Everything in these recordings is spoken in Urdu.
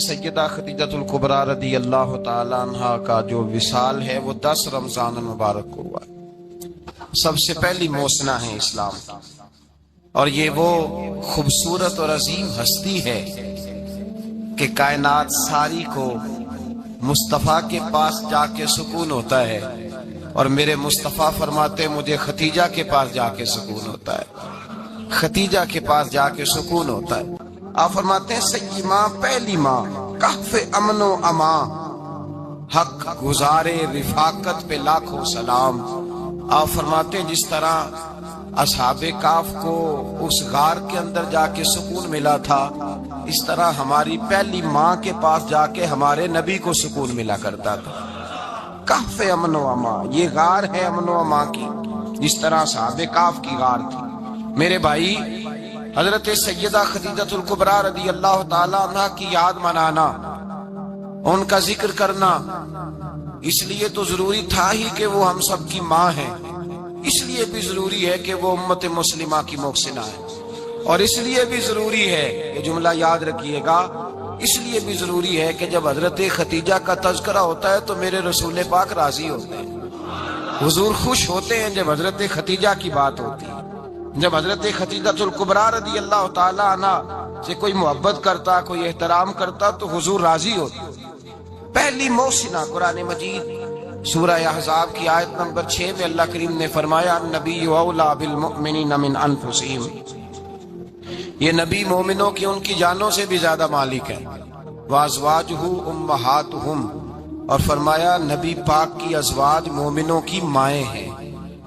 سیدہ خدیجۃ الکبریٰ رضی اللہ تعالی عنہا کا جو وصال ہے وہ 10 رمضان المبارک کو ہوا ہے۔ سب سے پہلی موسنا ہے اسلام، اور یہ وہ خوبصورت اور عظیم ہستی ہے کہ کائنات ساری کو مصطفیٰ کے پاس جا کے سکون ہوتا ہے، اور میرے مصطفیٰ فرماتے مجھے ختیجہ کے پاس جا کے سکون ہوتا ہے، ختیجہ کے پاس جا کے سکون ہوتا ہے۔ آپ فرماتے ہیں سیدی ماں، پہلی ماں، کہف امن و امان، حق گزارے رفاقت پہ لاکھوں سلام۔ آپ فرماتے ہیں جس طرح اصحاب کہف کو اس غار کے اندر جا کے سکون ملا تھا، اس طرح ہماری پہلی ماں کے پاس جا کے ہمارے نبی کو سکون ملا کرتا تھا۔ کہف امن و امان، یہ غار ہے امن و امان کی، جس طرح اصحاب کہف کی غار تھی۔ میرے بھائی، حضرت سیدہ خدیجۃ الکبریٰ رضی اللہ تعالی عنہ کی یاد منانا، ان کا ذکر کرنا اس لیے تو ضروری تھا ہی کہ وہ ہم سب کی ماں ہیں، اس لیے بھی ضروری ہے کہ وہ امت مسلمہ کی محسنہ ہے، اور اس لیے بھی ضروری ہے، یہ جملہ یاد رکھیے گا، اس لیے بھی ضروری ہے کہ جب حضرت ختیجہ کا تذکرہ ہوتا ہے تو میرے رسول پاک راضی ہوتے ہیں، حضور خوش ہوتے ہیں جب حضرت ختیجہ کی بات ہوتی ہے۔ جب حضرت خدیجۃ الکبریٰ رضی اللہ تعالی عنہ سے کوئی محبت کرتا، کوئی احترام کرتا تو حضور راضی ہوتا۔ پہلی موسنہ قرآن مجید سورہ احزاب کی آیت نمبر 6 میں اللہ کریم نے فرمایا النبی اولیٰ بالمؤمنین من انفسہم، یہ نبی مومنوں کی ان کی جانوں سے بھی زیادہ مالک ہے، وازواجہ امہاتہم، اور فرمایا نبی پاک کی ازواج مومنوں کی مائیں ہیں۔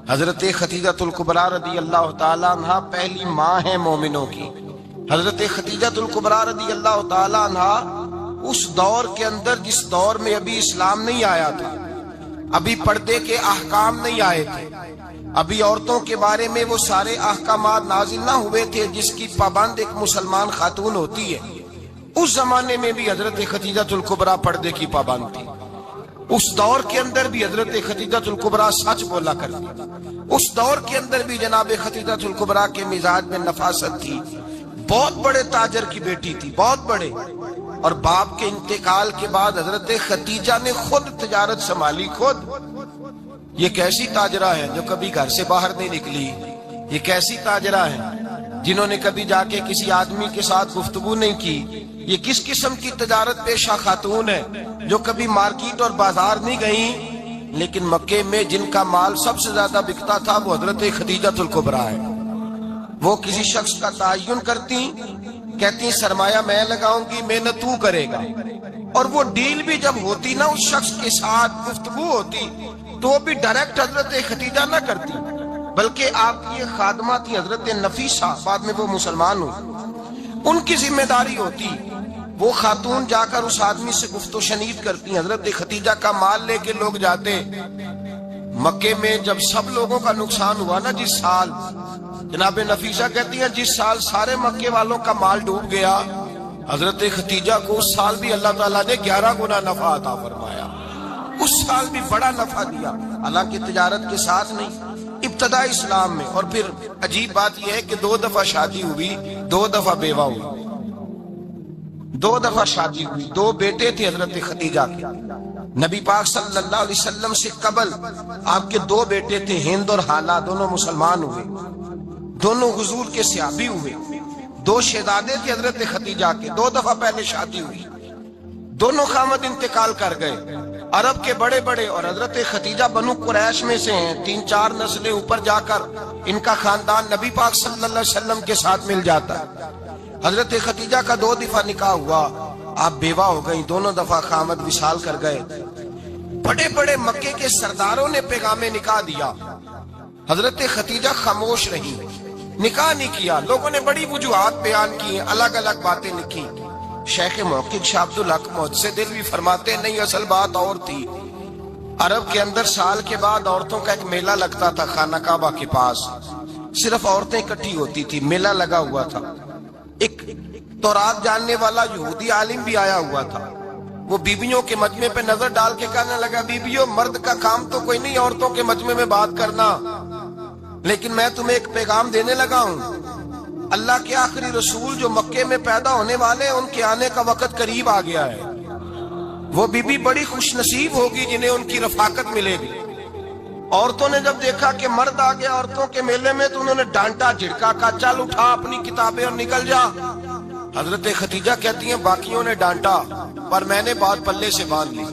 حضرت خدیجۃ الکبریٰ رضی اللہ تعالی عنہ پہلی ماں ہے مومنوں کی۔ حضرت خدیجۃ الکبریٰ رضی اللہ تعالی عنہ اس دور کے اندر جس دور میں ابھی اسلام نہیں آیا تھا، ابھی پردے کے احکام نہیں آئے تھے، ابھی عورتوں کے بارے میں وہ سارے احکامات نازل نہ ہوئے تھے جس کی پابند ایک مسلمان خاتون ہوتی ہے، اس زمانے میں بھی حضرت خدیجۃ الکبریٰ پردے کی پابند تھی۔ اس دور کے اندر بھی حضرت خدیجۃ الکبریٰ سچ بولا کرتی، اس دور کے اندر بھی جناب خدیجۃ الکبریٰ کے مزاج میں نفاست تھی، بہت بڑے تاجر کی بیٹی تھی، بہت بڑے، اور باپ کے انتقال کے بعد حضرت خدیجہ نے خود تجارت سنبھالی، خود۔ یہ کیسی تاجرہ ہے جو کبھی گھر سے باہر نہیں نکلی، یہ کیسی تاجرہ ہے جنہوں نے کبھی جا کے کسی آدمی کے ساتھ گفتگو نہیں کی، یہ کس قسم کی تجارت پیشہ خاتون ہے جو کبھی مارکیٹ اور بازار نہیں گئیں، لیکن مکے میں جن کا مال سب سے زیادہ بکتا تھا وہ حضرت خدیجۃ الکبریٰ ہے۔ وہ کسی شخص کا تعین کرتی، کہتی سرمایہ میں لگاؤں گی، محنت تو کرے گا، اور وہ ڈیل بھی جب ہوتی نا، اس شخص کے ساتھ گفتگو ہوتی تو وہ بھی ڈائریکٹ حضرت خدیجہ نہ کرتی، بلکہ آپ کی ایک خادمہ تھی حضرت نفیسہ، بعد میں وہ مسلمان ہوئی، ان کی ذمہ داری ہوتی، وہ خاتون جا کر اس آدمی سے گفت و شنید کرتی۔ حضرت خدیجہ کا مال لے کے لوگ جاتے مکے میں، جب سب لوگوں کا نقصان ہوا نا جس سال، جناب نفیسہ کہتی ہیں جس سال سارے مکے والوں کا مال ڈوب گیا، حضرت خدیجہ کو اس سال بھی اللہ تعالیٰ نے 11 گنا نفع عطا فرمایا، اس سال بھی بڑا نفع دیا، حالانکہ تجارت کے ساتھ نہیں، ابتدا اسلام میں۔ اور پھر عجیب بات یہ ہے کہ 2 دفعہ شادی ہوئی، 2 دفعہ بیوہ ہوئی، 2 دفعہ شادی ہوئی، 2 بیٹے تھے حضرت خدیجہ کے۔ نبی پاک صلی اللہ علیہ وسلم سے قبل آپ کے 2 بیٹے تھے، ہند اور حالہ، دونوں مسلمان ہوئے، دونوں حضور کے صحابی ہوئے، 2 شہزادے تھے حضرت خدیجہ کے، 2 دفعہ پہلے شادی ہوئی، دونوں خامد انتقال کر گئے، عرب کے بڑے بڑے، اور حضرت خدیجہ بنو قریش میں سے ہیں، 3-4 نسلیں اوپر جا کر ان کا خاندان نبی پاک صلی اللہ علیہ وسلم کے ساتھ مل جاتا ہے۔ حضرت خدیجہ کا 2 دفعہ نکاح ہوا، آپ بیوہ ہو گئی، دونوں دفعہ خامد وصال کر گئے۔ بڑے بڑے مکے کے سرداروں نے پیغام نکاح دیا، حضرت خدیجہ خاموش رہی، نکاح نہیں کیا، لوگوں نے بڑی وجوہات بیان کی، الگ الگ باتیں لکھی۔ شیخ محقق شاہ عبدالحق محدث دہلوی فرماتے ہیں نہیں، اصل بات اور تھی۔ عرب کے اندر سال کے بعد عورتوں کا ایک میلہ لگتا تھا خانہ کعبہ کے پاس، صرف عورتیں اکٹھی ہوتی تھی، میلہ لگا ہوا تھا۔ ایک تورات جاننے والا یہودی عالم بھی آیا ہوا تھا، وہ بیویوں کے مجمع پہ نظر ڈال کے کہنے لگا بیویوں، مرد کا کام تو کوئی نہیں عورتوں کے مجمع میں بات کرنا، لیکن میں تمہیں ایک پیغام دینے لگا ہوں، اللہ کے آخری رسول جو مکے میں پیدا ہونے والے ان کے آنے کا وقت قریب آ گیا ہے. وہ بی بی بڑی خوش نصیب ہوگی جنہیں ان کی رفاقت ملے گی. عورتوں نے جب دیکھا کہ مرد آ گیا عورتوں کے میلے میں تو انہوں نے ڈانٹا جھڑکا کہا چل اٹھا اپنی کتابیں اور نکل جا. حضرت خدیجہ کہتی ہیں باقیوں نے ڈانٹا پر میں نے بات پلے سے باندھ لی.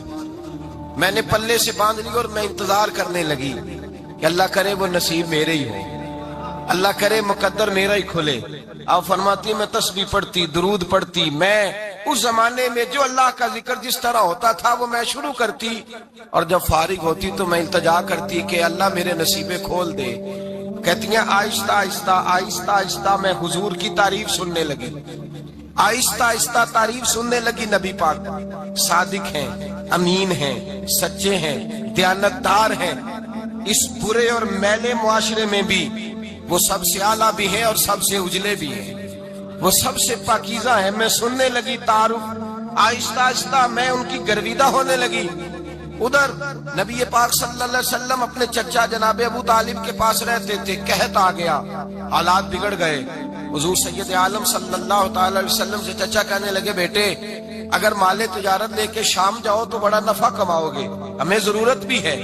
میں نے پلے سے باندھ لی اور میں انتظار کرنے لگی کہ اللہ کرے وہ نصیب میرے ہی ہو, اللہ کرے مقدر میرا ہی کھلے. آپ فرماتی میں تسبیح پڑھتی درود پڑھتی, میں اس زمانے میں جو اللہ کا ذکر جس طرح ہوتا تھا وہ میں شروع کرتی اور جب فارغ ہوتی تو میں التجا کرتی کہ اللہ میرے نصیبے کھول دے. کہتی ہیں آہستہ آہستہ آہستہ آہستہ میں حضور کی تعریف سننے لگی. آہستہ آہستہ تعریف سننے لگی. نبی پاک صادق ہیں, امین ہیں, سچے ہیں, دیانتدار ہیں. اس برے اور میلے معاشرے میں بھی وہ سب سے اعلیٰ بھی ہیں اور سب سے اجلے بھی ہیں, وہ سب سے پاکیزہ ہیں. میں سننے لگی تعارف, آہستہ آہستہ میں ان کی گرویدہ ہونے لگی. ادھر نبی پاک صلی اللہ علیہ وسلم اپنے چچا جناب ابو طالب کے پاس رہتے تھے. قحط آ گیا, حالات بگڑ گئے. حضور سید عالم صلی اللہ تعالی علیہ وسلم سے چچا کہنے لگے بیٹے اگر مال تجارت لے کے شام جاؤ تو بڑا نفع کماؤ گے, ہمیں ضرورت بھی ہے,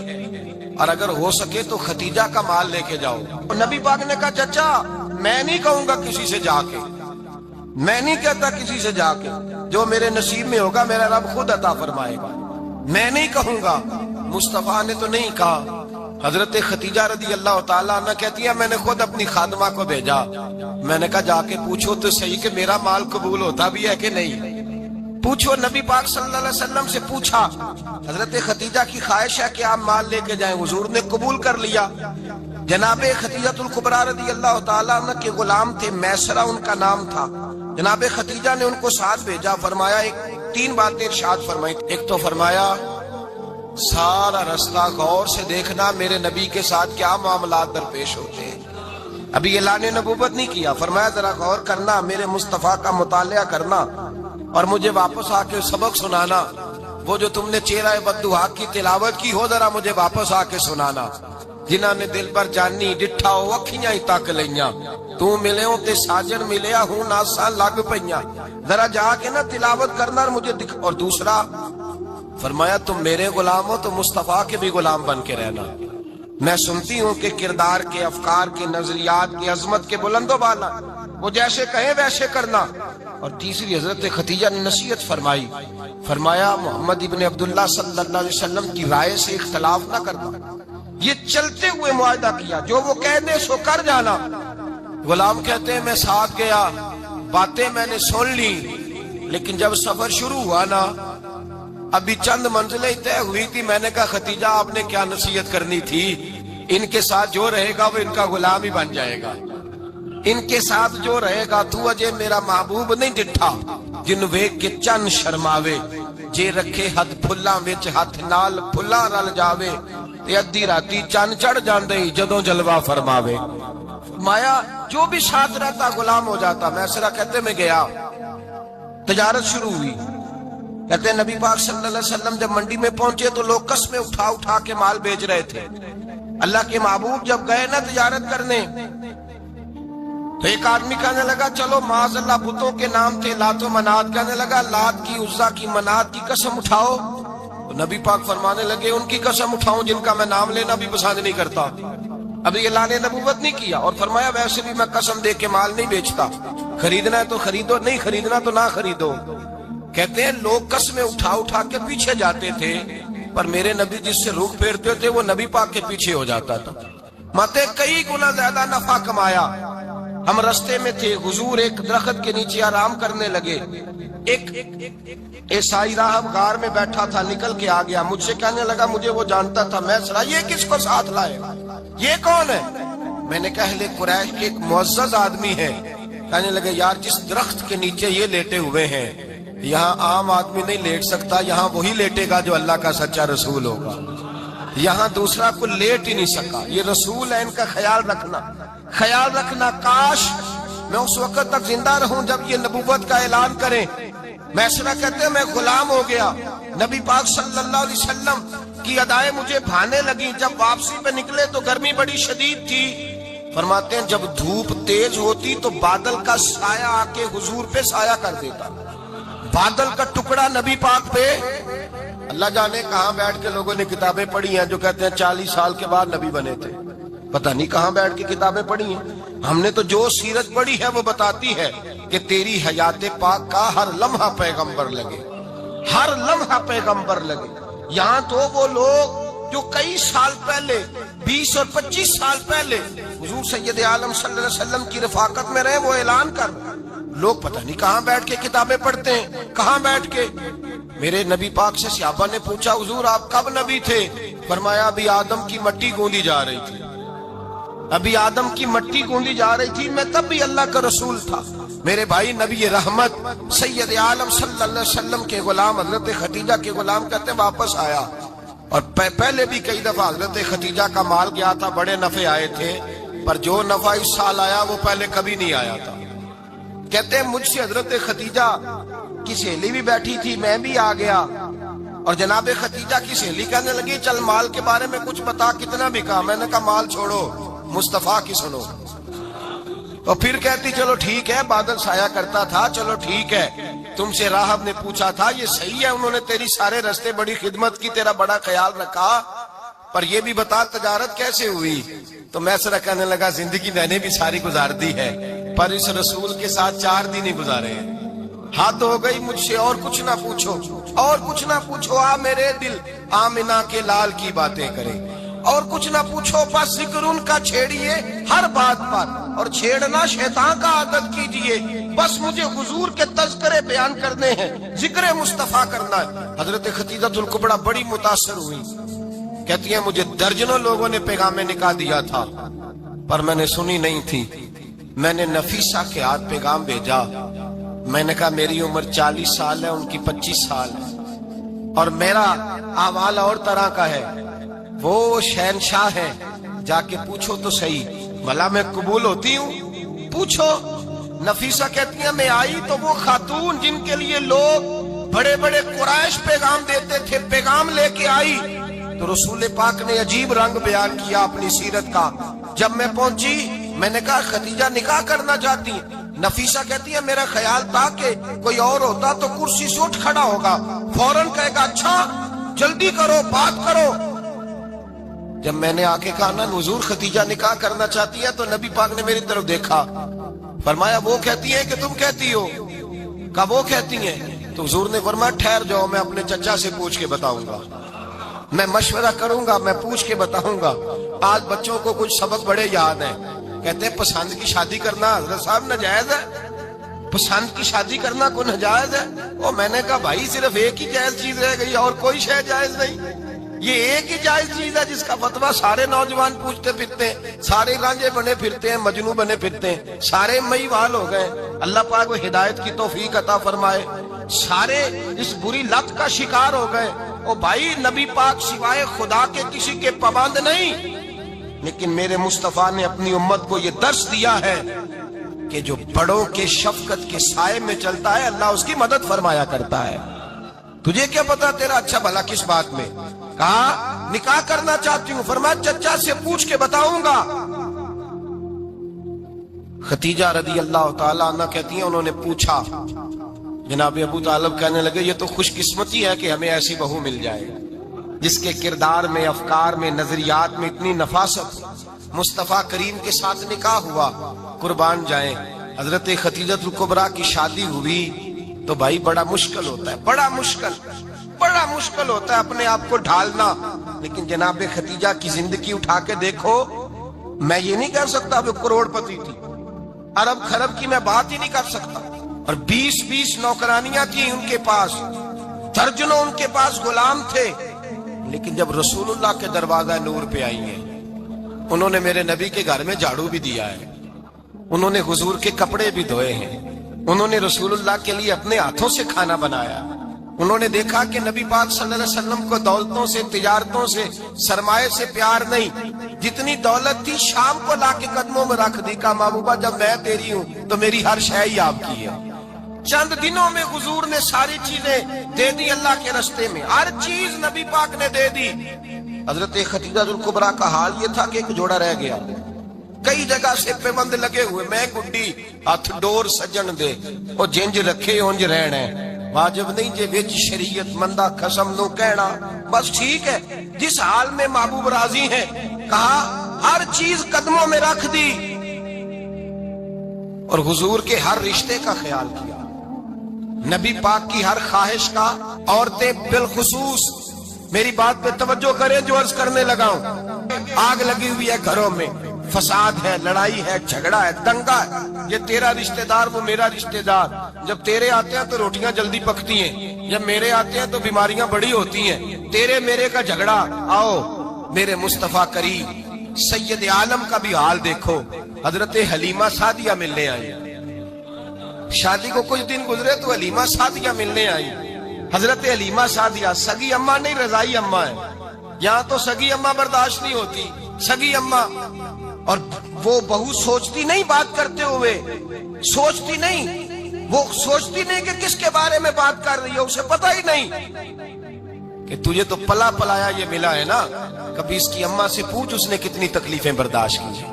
اور اگر ہو سکے تو خدیجہ کا مال لے کے جاؤ. نبی پاک نے کہا چچا میں نہیں کہوں گا کسی سے جا کے, میں نہیں کہتا کسی سے جا کے, جو میرے نصیب میں ہوگا میرا رب خود عطا فرمائے گا, میں نہیں کہوں گا. مصطفیٰ نے تو نہیں کہا. حضرت خدیجہ رضی اللہ تعالیٰ عنہ کہتی ہے میں نے خود اپنی خادمہ کو بھیجا. میں نے کہا جا کے پوچھو تو صحیح کہ میرا مال قبول ہوتا بھی ہے کہ نہیں, پوچھو. نبی پاک صلی اللہ علیہ وسلم سے پوچھا. حضرت خدیجہ کی خواہش ہے کہ آپ مال لے کے جائیں. حضور نے قبول کر لیا. جناب خدیجہ الکبریٰ رضی اللہ تعالیٰ عنہ کے غلام تھے, میسرہ ان کا نام تھا. جناب خدیجہ نے ان کو ساتھ بھیجا. فرمایا تین باتیں ارشاد فرمائی. ایک تو فرمایا سارا رستہ غور سے دیکھنا میرے نبی کے ساتھ کیا معاملات درپیش ہوتے ہیں. ابھی اعلان نبوت نہیں کیا. فرمایا ذرا غور کرنا, میرے مصطفیٰ کا مطالعہ کرنا اور مجھے واپس آ کے سبق سنانا. وہ جو تم نے چہرہ بددعا کی تلاوت کی ہو ذرا مجھے واپس آ کے سنانا. جنہاں نے دل پر جانی ڈٹھا ہو اکھیاں ہی تک لیاں, تو ملے ہوں تے ساجن ملیا ہوں ناساں لگ پئیاں. ذرا جا کے نا تلاوت کرنا اور مجھے دکھ. اور دوسرا فرمایا تم میرے غلام ہو تو مصطفیٰ کے بھی غلام بن کے رہنا. میں سنتی ہوں کہ کردار کے, افکار کے, نظریات کے, عظمت کے بلند و بالا, وہ جیسے کہیں ویسے کرنا. اور تیسری حضرت خدیجہ نے نصیحت فرمائی. فرمایا محمد ابن عبداللہ صلی اللہ علیہ وسلم کی رائے سے اختلاف نہ کرنا. یہ چلتے ہوئے معاہدہ کیا, جو وہ کہہ دے سو کر جانا. غلام کہتے ہیں میں ساتھ گیا, باتیں میں نے سن لی, لیکن جب سفر شروع ہوا نا ابھی چند منزلیں طے ہوئی تھی. میں نے کہا خدیجہ آپ نے کیا نصیحت کرنی تھی, ان کے ساتھ جو رہے گا وہ ان کا غلام ہی بن جائے گا. ان کے ساتھ جو رہے گا تو اجے میرا محبوب نہیں ڈٹھا جن ویکھ کے چن شرماوے. جے رکھے ہاتھ پھلاں وچ ہاتھ نال پھلاں رل جاوے, تے ادھی راتی چن چڑھ جاندے جدوں جلوہ فرماوے. فرمایا جو بھی ساتھ رہتا غلام ہو جاتا. میسرہ کہتے میں گیا, تجارت شروع ہوئی. کہتے ہیں نبی پاک صلی اللہ علیہ وسلم جب منڈی میں پہنچے تو لوگ قسمیں اٹھا اٹھا کے مال بیچ رہے تھے. اللہ کے محبوب جب گئے نا تجارت کرنے تو ایک آدمی کہنے لگا چلو معاذ اللہ بتوں کے نام تھے لات و منات, کہنے لگا لات کی, عزا کی, منات کی قسم اٹھاؤ. تو نبی پاک فرمانے لگے ان کی قسم اٹھاؤں جن کا میں نام لینا بھی پسند نہیں کرتا. ابھی اعلان نبوت نہیں کیا. اور فرمایا ویسے بھی میں قسم دے کے مال نہیں بیچتا, خریدنا ہے تو خریدو, نہیں خریدنا تو نہ خریدو. کہتے ہیں لوگ قسمیں اٹھا اٹھا کے پیچھے جاتے تھے, پر میرے نبی جس سے رخ پھیرتے تھے وہ نبی پاک کے پیچھے ہو جاتا تھا. ماتے کئی گنا زیادہ نفع کمایا. ہم رستے میں تھے, حضور ایک درخت کے نیچے آرام کرنے لگے. ایک عیسائی راہب غار میں بیٹھا تھا, نکل کے آ گیا. مجھ سے کہنے لگا مجھے وہ جانتا تھا. میں سنا یہ کس کو ساتھ لائے, یہ کون ہے؟ میں نے کہا اہل قریش کے ایک معزز آدمی ہے. کہنے لگے یار جس درخت کے نیچے یہ لیٹے ہوئے ہیں یہاں عام آدمی نہیں لیٹ سکتا, یہاں وہی لیٹے گا جو اللہ کا سچا رسول ہوگا. یہاں دوسرا کوئی لیٹ ہی نہیں سکا, یہ رسول ہے, ان کا خیال رکھنا. خیال رکھنا کاش میں اس وقت تک زندہ رہوں جب یہ نبوت کا اعلان کریں. میسرہ کہتے ہیں میں غلام ہو گیا. نبی پاک صلی اللہ علیہ وسلم کی ادائیں مجھے بھانے لگی. جب واپسی پہ نکلے تو گرمی بڑی شدید تھی. فرماتے ہیں جب دھوپ تیز ہوتی تو بادل کا سایہ آ کے حضور پہ سایہ کر دیتا، بادل کا ٹکڑا نبی پاک پہ۔ اللہ جانے کہاں بیٹھ کے لوگوں نے کتابیں پڑھی ہیں جو کہتے ہیں 40 سال کے بعد نبی بنے تھے، پتہ نہیں کہاں بیٹھ کے کتابیں پڑھی ہیں۔ ہم نے تو جو سیرت پڑھی ہے وہ بتاتی ہے کہ تیری حیات پاک کا ہر لمحہ پیغمبر لگے، ہر لمحہ پیغمبر لگے۔ یہاں تو وہ لوگ جو کئی سال پہلے 20 اور 25 سال پہلے حضور سید عالم صلی اللہ علیہ وسلم کی رفاقت میں رہے، وہ اعلان کر لوگ پتہ نہیں کہاں بیٹھ کے کتابیں پڑھتے ہیں، کہاں بیٹھ کے۔ میرے نبی پاک سے صحابہ نے پوچھا حضور آپ کب نبی تھے؟ فرمایا ابھی آدم کی مٹی گوندی جا رہی تھی، ابھی آدم کی مٹی گوندی جا رہی تھی، میں تب بھی اللہ کا رسول تھا۔ میرے بھائی نبی رحمت سید عالم صلی اللہ علیہ وسلم کے غلام حضرت خدیجہ کے غلام کہتے ہیں واپس آیا، اور پہلے بھی کئی دفعہ حضرت خدیجہ کا مال گیا تھا، بڑے نفع آئے تھے، پر جو نفع اس سال آیا وہ پہلے کبھی نہیں آیا تھا۔ کہتے ہیں مجھ سے حضرت خدیجہ کی سہیلی بھی بیٹھی تھی، میں بھی آ گیا، اور جناب خدیجہ کی سہیلی کہنے لگی چل مال کے بارے میں کچھ بتا، کتنا بکا؟ میں نے کہا مال چھوڑو، مصطفیٰ کی سنو۔ تو پھر کہتی چلو ٹھیک ہے، بادل سایہ کرتا تھا، چلو ٹھیک ہے، تم سے راہب نے پوچھا تھا یہ صحیح ہے، انہوں نے تیری سارے رستے بڑی خدمت کی، تیرا بڑا خیال رکھا، پر یہ بھی بتا تجارت کیسے ہوئی؟ تو میں سرا کہنے لگا زندگی میں نے بھی ساری گزار دی ہے، پر اس رسول کے ساتھ 4 دن ہی گزارے ہیں، حد ہو گئی مجھ سے، اور کچھ نہ پوچھو، اور کچھ نہ پوچھو، آ میرے دل آمنہ کے لال کی باتیں کرے، اور کچھ نہ پوچھو، بس ذکر ان کا چھیڑیے ہر بات پر، اور چھیڑنا شیطان کا عادت کیجئے، بس مجھے حضور کے تذکرے بیان کرنے ہیں، ذکر مصطفیٰ کرنا ہے۔ حضرت خدیجہ الکبریٰ بڑی متاثر ہوئی، کہتی ہیں مجھے درجنوں لوگوں نے پیغام نکاح دیا تھا، پر میں نے سنی نہیں تھی، میں نے نفیسہ کے ہاتھ پیغام بھیجا، میں نے کہا میری عمر 40 سال ہے، ان کی 25 سال ہے، اور میرا اعمال اور طرح کا ہے، وہ شہنشاہ ہے، جا کے پوچھو تو صحیح بھلا میں قبول ہوتی ہوں، پوچھو۔ نفیسہ کہتی ہیں میں آئی تو وہ خاتون جن کے لیے لوگ بڑے بڑے قریش پیغام دیتے تھے، پیغام لے کے آئی، تو رسول پاک نے عجیب رنگ بیان کیا اپنی سیرت کا۔ جب میں پہنچی میں نے کہا خدیجہ نکاح کرنا چاہتی ہیں؟ نفیسہ کہتی ہے میرا خیال تھا کہ کوئی اور ہوتا تو کرسی سے اٹھ کھڑا ہوگا، فوراً کہے گا اچھا جلدی کرو بات کرو۔ جب میں نے آ کے کہا نا حضور خدیجہ نکاح کرنا چاہتی ہے، تو نبی پاک نے میری طرف دیکھا، فرمایا وہ کہتی ہے کہ تم کہتی ہو؟ کہا وہ کہتی ہیں۔ تو حضور نے فرمایا ٹھہر جاؤ، میں اپنے چچا سے پوچھ کے بتاؤں گا، میں مشورہ کروں گا، میں پوچھ کے بتاؤں گا۔ آج بچوں کو کچھ سبق بڑے یاد ہیں، کہتے ہیں پسند کی شادی کرنا حضرت صاحب ناجائز ہے، پسند کی شادی کرنا کوئی ناجائز ہے؟ اور میں نے کہا بھائی صرف ایک ہی جائز چیز رہ گئی، اور کوئی شے جائز نہیں، یہ ایک ہی جائز چیز ہے جس کا فتویٰ سارے نوجوان پوچھتے پھرتے ہیں، سارے رانجے بنے پھرتے ہیں، مجنوں بنے پھرتے ہیں، سارے مئیوال ہو گئے۔ اللہ پاک وہ ہدایت کی توفیق عطا فرمائے، سارے اس بری لت کا شکار ہو گئے۔ او بھائی نبی پاک سوائے خدا کے کسی کے پابند نہیں، لیکن میرے مصطفیٰ نے اپنی امت کو یہ درس دیا ہے کہ جو بڑوں کے شفقت کے سائے میں چلتا ہے اللہ اس کی مدد فرمایا کرتا ہے۔ تجھے کیا پتا تیرا اچھا بھلا کس بات میں؟ کہا نکاح کرنا چاہتی ہوں، فرمایا چچا سے پوچھ کے بتاؤں گا۔ خدیجہ رضی اللہ تعالیٰ عنہ کہتی ہیں انہوں نے پوچھا، جناب ابو طالب کہنے لگے یہ تو خوش قسمتی ہے کہ ہمیں ایسی بہو مل جائے جس کے کردار میں، افکار میں، نظریات میں اتنی نفاست۔ مصطفیٰ کریم کے ساتھ نکاح ہوا، قربان جائیں۔ حضرت خدیجہ الکبریٰ کی شادی ہوئی تو بھائی بڑا مشکل ہوتا ہے، بڑا مشکل ہوتا ہے اپنے آپ کو ڈھالنا، لیکن جناب خدیجہ کی زندگی اٹھا کے دیکھو، میں یہ نہیں کہہ سکتا وہ کروڑ پتی تھی، ارب خرب کی میں بات ہی نہیں کر سکتا، اور 20 نوکرانیاں تھیں ان کے پاس، درجنوں ان کے پاس غلام تھے، لیکن جب رسول اللہ کے دروازہ نور پہ آئی ہیں، انہوں نے میرے نبی کے گھر میں جھاڑو بھی دیا ہے، انہوں نے حضور کے کپڑے بھی دھوئے ہیں، انہوں نے رسول اللہ کے لیے اپنے ہاتھوں سے کھانا بنایا، انہوں نے دیکھا کہ نبی پاک صلی اللہ علیہ وسلم کو دولتوں سے، تجارتوں سے، سرمایہ سے پیار نہیں، جتنی دولت تھی شام کو لا کے قدموں میں رکھ دی، کہا محبوبہ جب میں تیری ہوں تو میری ہر شے ہی آپ کی ہے۔ چند دنوں میں حضور نے ساری چیزیں دے دی اللہ کے رستے میں، ہر چیز نبی پاک نے دے دی۔ حضرت خدیجہ الکبریٰ کا حال یہ تھا کہ ایک جوڑا رہ گیا، کئی جگہ سے پیبند لگے ہوئے، میں گڈی ہاتھ ڈور سجن دے او جنج رکھے اونج رہنا ہے، واجب نہیں جے وچ شریعت مندہ قسم نو کہنا، بس ٹھیک ہے۔ جس حال میں محبوب راضی ہیں، کہا ہر چیز قدموں میں رکھ دی اور حضور کے ہر رشتے کا خیال کیا، نبی پاک کی ہر خواہش کا۔ عورتیں بالخصوص میری بات پہ توجہ کریں جو عرض کرنے لگا ہوں، آگ لگی ہوئی ہے گھروں میں، فساد ہے، لڑائی ہے، جھگڑا ہے، دنگا ہے، یہ تیرا رشتہ دار وہ میرا رشتہ دار، جب تیرے آتے ہیں تو روٹیاں جلدی پکتی ہیں، جب میرے آتے ہیں تو بیماریاں بڑی ہوتی ہیں، تیرے میرے کا جھگڑا۔ آؤ میرے مصطفیٰ کریم سید عالم کا بھی حال دیکھو، حضرت حلیمہ سعدیہ ملنے آئی، شادی کو کچھ دن گزرے تو حلیمہ سعدیہ ملنے آئی۔ حضرت حلیمہ سعدیہ سگی اماں نہیں، رضائی اماں ہے، یہاں تو سگی اماں برداشت نہیں ہوتی، سگی اماں، اور وہ بہو سوچتی نہیں بات کرتے ہوئے، سوچتی نہیں، وہ سوچتی نہیں کہ کس کے بارے میں بات کر رہی ہے، اسے پتہ ہی نہیں کہ تجھے تو پلا پلایا یہ ملا ہے نا، کبھی اس کی اماں سے پوچھ اس نے کتنی تکلیفیں برداشت کی،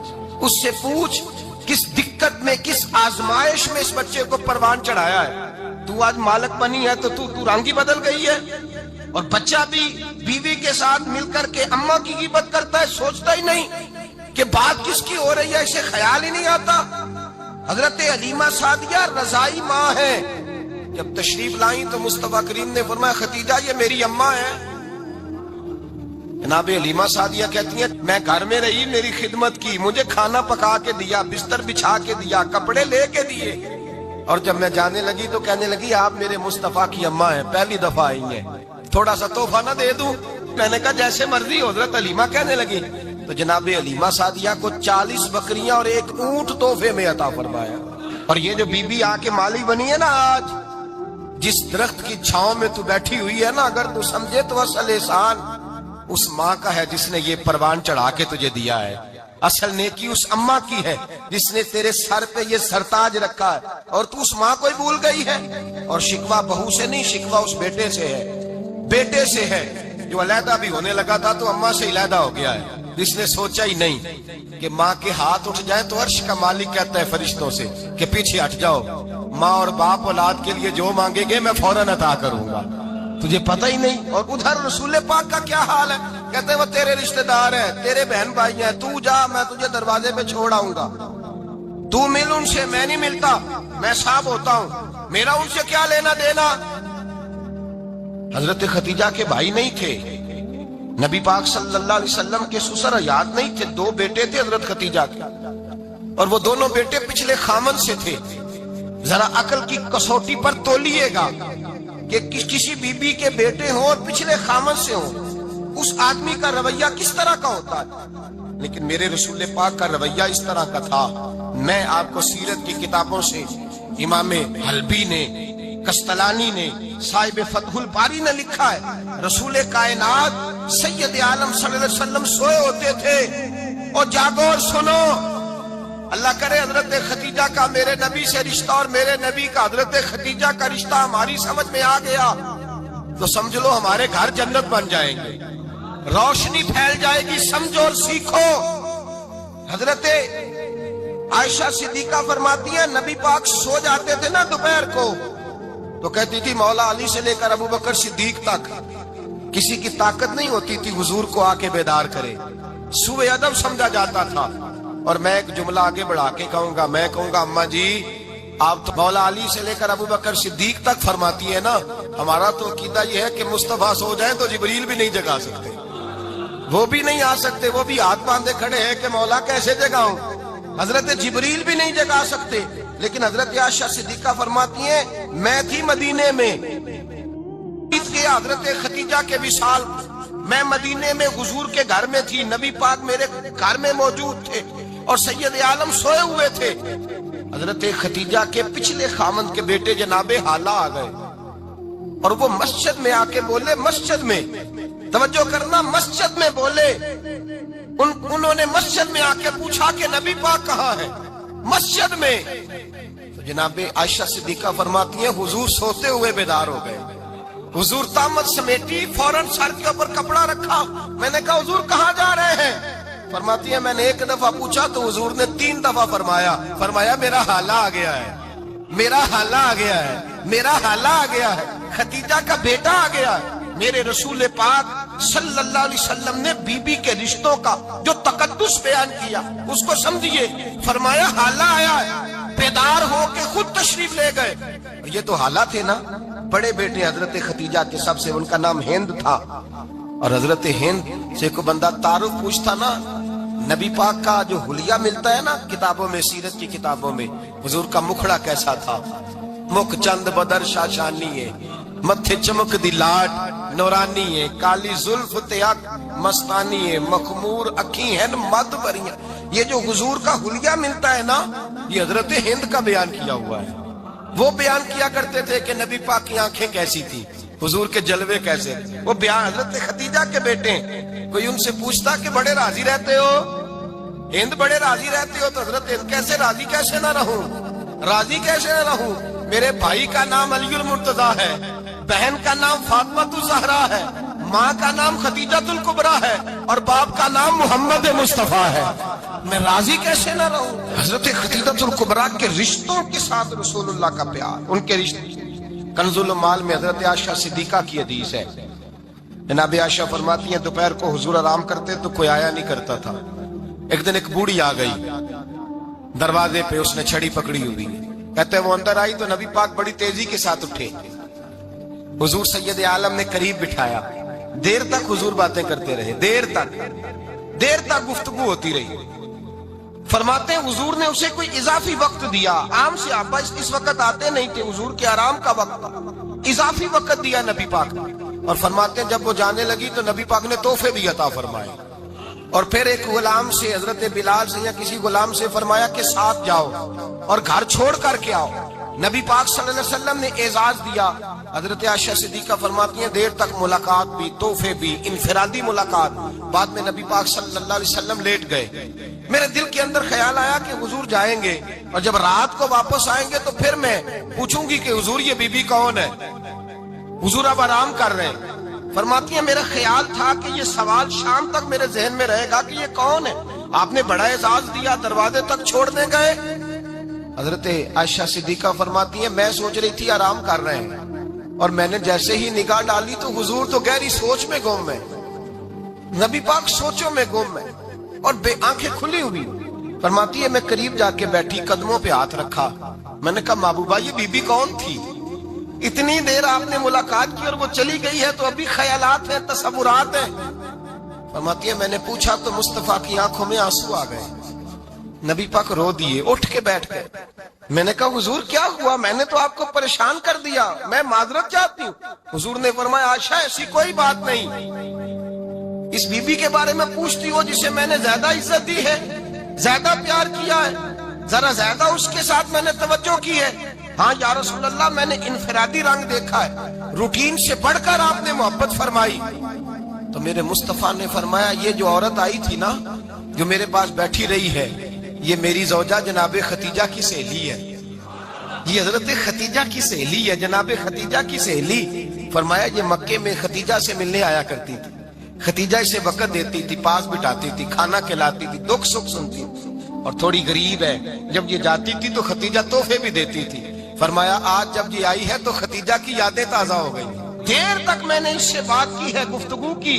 اس سے پوچھ کس دقت میں، کس آزمائش میں اس بچے کو پروان چڑھایا ہے۔ تو آج مالک بنی ہے تو رنگ ہی بدل گئی ہے، اور بچہ بھی بیوی کے ساتھ مل کر کے اماں کی غیبت کرتا ہے، سوچتا ہی نہیں کہ بات کس کی ہو رہی ہے، اسے خیال ہی نہیں آتا۔ حضرت حلیمہ سعدیہ رضائی ماں ہے، جب تشریف لائیں تو مصطفیٰ کریم نے فرمایا ختیجہ یہ میری اماں ہے۔ جناب حلیمہ سعدیہ کہتی ہیں میں گھر میں رہی، میری خدمت کی، مجھے کھانا پکا کے دیا، بستر بچھا کے دیا، کپڑے لے کے دیے، اور جب میں جانے لگی تو کہنے لگی آپ میرے مصطفیٰ کی اماں ہیں، پہلی دفعہ آئی ہیں، تھوڑا سا تحفہ نہ دے دوں؟ میں نے کہا جیسے مرضی۔ حضرت حلیمہ کہنے لگی تو جناب حلیمہ سعدیہ کو 40 بکریاں اور 1 اونٹ تحفے میں عطا فرمایا۔ اور یہ جو بی بی آ کے مالی بنی ہے نا آج، جس درخت کی چھاؤں میں تو بیٹھی ہوئی ہے نا، اگر تو سمجھے تو اصل احسان اس ماں کا ہے جس نے یہ پروان چڑھا کے تجھے دیا ہے، اصل نیکی اس اماں کی ہے جس نے تیرے سر پہ یہ سرتاج رکھا ہے، اور تو اس ماں کو ہی بھول گئی ہے۔ اور شکوہ بہو سے نہیں، شکوہ اس بیٹے سے ہے، بیٹے سے ہے جو علیحدہ بھی ہونے لگا تھا تو اماں سے علیحدہ ہو گیا ہے، جس نے سوچا ہی نہیں کہ ماں کے ہاتھ اٹھ جائیں تو عرش کا مالک کہتا ہے فرشتوں سے کہ پیچھے ہٹ جاؤ، ماں اور باپ اولاد کے لیے جو مانگیں گے میں فوراً عطا کروں گا، تجھے پتہ ہی نہیں۔ اور ادھر رسول پاک کا کیا حال ہے، کہتے ہیں وہ تیرے رشتہ دار ہیں، تیرے بہن بھائی ہیں، تو جا میں تجھے دروازے پہ چھوڑ آؤں گا، تو مل ان سے، میں نہیں ملتا، میں صاحب ہوتا ہوں، میرا ان سے کیا لینا دینا۔ حضرت خدیجہ کے بھائی نہیں تھے، نبی پاک صلی اللہ علیہ وسلم کے سسر حیات نہیں تھے، 2 بیٹے تھے حضرت خدیجہ کے، اور وہ دونوں بیٹے پچھلے خامن سے تھے۔ ذرا عقل کی کسوٹی پر تولیے گا کہ کسی بی بی کے بیٹے ہوں اور پچھلے خامن سے ہوں، اس آدمی کا رویہ کس طرح کا ہوتا ہے، لیکن میرے رسول پاک کا رویہ اس طرح کا تھا۔ میں آپ کو سیرت کی کتابوں سے، امام حلبی نے، کستلانی نے، صاحب فتح الباری نے لکھا ہے، رسول کائنات سید عالم صلی اللہ علیہ وسلم سوئے ہوتے تھے، اور جاگو اور سنو، اللہ کرے حضرت خدیجہ کا میرے نبی سے رشتہ اور میرے نبی کا حضرت خدیجہ کا رشتہ ہماری سمجھ میں آ گیا تو سمجھ لو ہمارے گھر جنت بن جائیں گے، روشنی پھیل جائے گی، سمجھو اور سیکھو۔ حضرت عائشہ صدیقہ فرماتی ہیں نبی پاک سو جاتے تھے نا دوپہر کو تو کہتی تھی مولا علی سے لے کر ابو بکر صدیق تک کسی کی طاقت نہیں ہوتی تھی حضور کو آ کے بیدار کرے، سوء ادب سمجھا جاتا تھا۔ اور میں ایک جملہ آگے بڑھا کے کہوں گا، میں کہوں گا اماں جی آپ تو مولا علی سے لے کر ابو بکر صدیق تک فرماتی ہے نا، ہمارا تو عقیدہ یہ ہے کہ مصطفیٰ سو جائیں تو جبریل بھی نہیں جگا سکتے، وہ بھی نہیں آ سکتے، وہ بھی ہاتھ باندھے کھڑے ہیں کہ مولا کیسے جگاؤں، حضرت جبریل بھی نہیں جگا سکتے۔ لیکن حضرت عائشہ صدیقہ فرماتی ہیں میں تھی مدینے میں حضرت خدیجہ کے وصال، میں مدینے میں حضور کے گھر میں تھی، نبی پاک میرے گھر میں موجود تھے اور سید عالم سوئے ہوئے تھے۔ حضرت خدیجہ کے پچھلے خامند کے بیٹے جناب حالہ آ گئے اور وہ مسجد میں آ کے بولے، مسجد میں توجہ کرنا، مسجد میں بولے، انہوں نے مسجد میں آ کے پوچھا کہ نبی پاک کہاں ہے، مسجد میں۔ تو جناب عائشہ صدیقہ فرماتی ہیں حضور سوتے ہوئے بیدار ہو گئے، حضور طامت سمیٹی، فوراً سر کے اوپر کپڑا رکھا، میں نے کہا حضور کہاں جا رہے ہیں؟ فرماتی ہے میں نے ایک دفعہ پوچھا تو حضور نے 3 دفعہ فرمایا میرا حالہ آ گیا ہے، میرا حالہ آ گیا ہے، میرا حالہ آ گیا ہے، خدیجہ کا بیٹا آ گیا ہے۔ میرے رسول پاک صلی اللہ علیہ وسلم نے بی بی کے رشتوں کا جو تقدس بیان کیا اس کو سمجھیے، فرمایا حالہ آیا ہے، بیدار ہو کے خود تشریف لے گئے۔ یہ تو حالہ تھے نا، بڑے بیٹے حضرت خدیجہ کے سب سے، ان کا نام ہند تھا، اور حضرت ہند سے کوئی بندہ تعارف پوچھتا نا، نبی پاک کا جو حلیہ ملتا ہے نا کتابوں میں، سیرت کی کتابوں میں، حضور کا مکھڑا کیسا تھا، مکھ چند بدر شاشانی ہے، متھے چمک دی لاٹ نورانی ہے، کالی زلف تیاک مستانی ہے، مخمور اکھی ہیں مد بریاں۔ یہ جو حضور کا حلیہ ملتا ہے نا، یہ حضرت ہند کا بیان کیا ہوا ہے۔ وہ بیان کیا کرتے تھے کہ نبی پاک کی آنکھیں کیسی تھی، حضور کے جلوے کیسے، وہ بیان حضرت خدیجہ کے بیٹے ہیں۔ کوئی ان سے پوچھتا کہ بڑے راضی رہتے ہو ہند، بڑے راضی رہتے ہو، تو حضرت ہند کیسے راضی کیسے نہ رہوں، راضی کیسے نہ رہوں، میرے بھائی کا نام علی المرتضیٰ ہے، بہن کا نام فاطمہ الزہرا ہے، ماں کا نام خدیجہ الکبریٰ ہے، اور باپ کا نام محمد مصطفیٰ ہے، میں راضی کیسے نہ رہوں۔ حضرت خدیجہ الکبریٰ کے رشتوں کے ساتھ رسول اللہ کا پیار، ان کے رشتے۔ کنز المال میں حضرت عائشہ صدیقہ کی حدیث ہے، جناب عائشہ فرماتی ہیں دوپہر کو حضور آرام کرتے تو کوئی آیا نہیں کرتا تھا۔ ایک دن ایک بوڑھی آ گئی دروازے پہ، اس نے چھڑی پکڑی ہوئی، کہتے وہ اندر آئی تو نبی پاک بڑی تیزی کے ساتھ اٹھے، حضور سید عالم نے قریب بٹھایا، دیر تک حضور باتیں کرتے رہے، دیر تک گفتگو ہوتی رہی۔ فرماتے ہیں حضور نے اسے کوئی اضافی وقت دیا، عام صحابہ اس وقت آتے نہیں تھے، حضور کے آرام کا وقت تھا، اضافی وقت دیا نبی پاک نے۔ اور فرماتے ہیں جب وہ جانے لگی تو نبی پاک نے تحفے بھی عطا فرمائے، اور پھر ایک غلام سے، حضرت بلال سے یا کسی غلام سے فرمایا کہ ساتھ جاؤ اور گھر چھوڑ کر کے آؤ۔ نبی پاک صلی اللہ علیہ وسلم نے اعزاز دیا۔ حضرت عائشہ صدیقہ فرماتی ہیں دیر تک ملاقات بھی، تحفے بھی، انفرادی ملاقات۔ بعد میں نبی پاک صلی اللہ علیہ وسلم لیٹ گئے، میرے دل کے اندر خیال آیا کہ حضور جائیں گے اور جب رات کو واپس آئیں گے تو پھر میں پوچھوں گی کہ حضور یہ بی بی کون ہے، حضور اب آرام کر رہے ہیں۔ فرماتی ہیں میرا خیال تھا کہ یہ سوال شام تک میرے ذہن میں رہے گا کہ یہ کون ہے، آپ نے بڑا اعزاز دیا، دروازے تک چھوڑنے گئے۔ حضرت عائشہ صدیقہ فرماتی ہیں میں سوچ رہی تھی آرام کر رہے ہیں، اور میں نے جیسے ہی نگاہ ڈالی تو حضور تو گہری سوچ میں گم ہے، نبی پاک سوچوں میں گم ہے اور بے آنکھیں کھلی ہوئی۔ فرماتی ہے میں قریب جا کے بیٹھی، قدموں پہ ہاتھ رکھا، میں نے کہا محبوبہ یہ بی بی کون تھی، اتنی دیر آپ نے ملاقات کی اور وہ چلی گئی ہے تو ابھی خیالات ہیں، تصورات ہیں۔ فرماتی ہے میں نے پوچھا تو مصطفیٰ کی آنکھوں میں آنسو آ گئے، نبی پاک رو دیے، اٹھ کے بیٹھ گئے۔ میں نے کہا حضور کیا ہوا، میں نے تو آپ کو پریشان کر دیا، میں معذرت چاہتی ہوں۔ حضور نے فرمایا عائشہ ایسی کوئی بات نہیں، اس بی بی کے بارے میں پوچھتی ہو جسے میں نے زیادہ عزت دی ہے، زیادہ پیار کیا ہے، ذرا زیادہ اس کے ساتھ میں نے توجہ کی ہے۔ ہاں یا رسول اللہ میں نے انفرادی رنگ دیکھا ہے، روٹین سے بڑھ کر آپ نے محبت فرمائی۔ تو میرے مصطفیٰ نے فرمایا یہ جو عورت آئی تھی نا، جو میرے پاس بیٹھی رہی ہے، یہ میری زوجہ جناب خدیجہ کی سہیلی ہے، یہ حضرت خدیجہ کی سہیلی ہے، جناب خدیجہ کی سہیلی۔ فرمایا یہ مکے میں خدیجہ سے ملنے آیا کرتی تھی، خدیجہ اسے وقت دیتی تھی، پاس بٹھاتی تھی، کھانا کھلاتی تھی، دکھ سکھ سنتی تھی، اور تھوڑی غریب ہے، جب یہ جاتی تھی تو خدیجہ تحفے بھی دیتی تھی۔ فرمایا آج جب یہ آئی ہے تو خدیجہ کی یادیں تازہ ہو گئی، دیر تک میں نے اس سے بات کی ہے، گفتگو کی،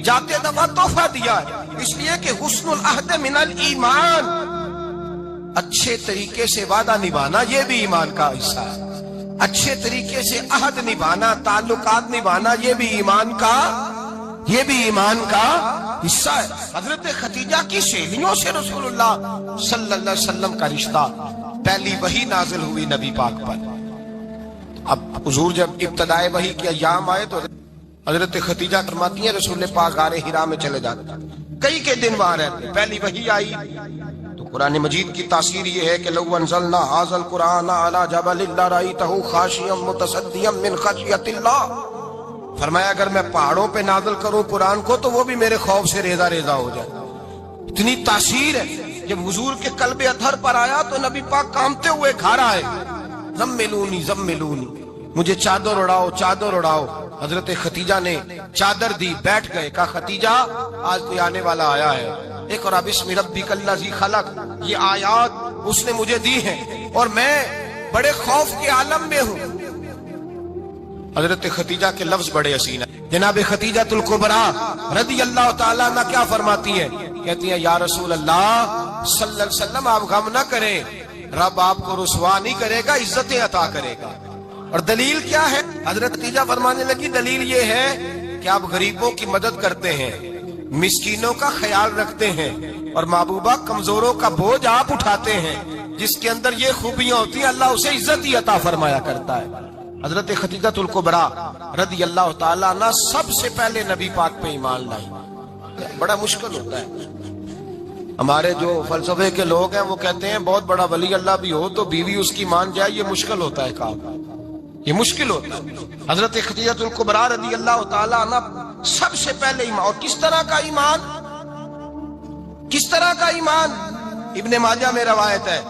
جاتے دفعہ تحفہ دیا ہے، اس لیے کہ حسن العہد من الایمان، اچھے طریقے سے وعدہ نبھانا یہ بھی ایمان کا حصہ ہے، اچھے طریقے سے عہد نبھانا، تعلقات نبھانا یہ بھی ایمان کا حصہ ہے۔ حضرت خدیجہ کی سہیلیوں سے رسول اللہ صلی اللہ علیہ وسلم کا رشتہ، پہلی وحی نازل ہوئی نبی پاک پر۔ اب حضور جب ابتدائے وحی کے ایام آئے تو حضرت خدیجہ فرماتی ہیں رسول پاک غار حرا میں چلے جاتے، کئی کے دن وہاں رہتے، پہلی وحی آئی تو قرآن مجید کی تاثیر یہ ہے کہ لو انزلنا ھذا القرآن علی جبل لرأیتہ خاشعا متصدعا من خشیۃ اللہ، فرمایا اگر میں پہاڑوں پہ نازل کروں قرآن کو تو وہ بھی میرے خوف سے ریزہ ریزہ ہو جائے، اتنی تاثیر ہے۔ جب حضور کے قلب اطہر پر آیا تو نبی پاک کامتے ہوئے گھر آئے، زملونی زملونی، مجھے چادر اڑاؤ چادر اڑاؤ۔ حضرت خدیجہ نے چادر دی، بیٹھ گئے، کہا خدیجہ آج کوئی آنے والا آیا ہے، اقرأ بسم ربک الذی خلق، یہ آیات اس نے مجھے دی ہیں اور میں بڑے خوف کے عالم میں ہوں۔ حضرت خدیجہ کے لفظ بڑے حسین ہیں۔ جناب خدیجہ الکبریٰ رضی اللہ تعالیٰ عنہ کیا فرماتی ہیں؟ کہتی ہیں یا رسول اللہ صلی اللہ علیہ وسلم آپ غم نہ کریں، رب آپ کو رسوا نہیں کرے گا، عزتیں عطا کرے گا۔ اور دلیل کیا ہے؟ حضرت خدیجہ فرمانے لگی دلیل یہ ہے کہ آپ غریبوں کی مدد کرتے ہیں، مسکینوں کا خیال رکھتے ہیں، اور محبوبہ کمزوروں کا بوجھ آپ اٹھاتے ہیں۔ جس کے اندر یہ خوبیاں ہوتی ہیں اللہ اسے عزت ہی عطا فرمایا کرتا ہے۔ حضرت خدیجہ الکبریٰ رضی اللہ تعالیٰ عنہ سب سے پہلے نبی پاک پہ ایمان لائی۔ بڑا مشکل ہوتا ہے، ہمارے جو فلسفے کے لوگ ہیں وہ کہتے ہیں بہت بڑا ولی اللہ بھی ہو تو بیوی اس کی مان جائے، یہ مشکل ہوتا ہے کام، یہ مشکل ہوتا ہے۔ حضرت خدیجہ الکبریٰ رضی اللہ تعالیٰ عنہ سب سے پہلے ایمان، اور کس طرح کا ایمان؟ کس طرح کا ایمان؟ ابن ماجہ میں روایت ہے،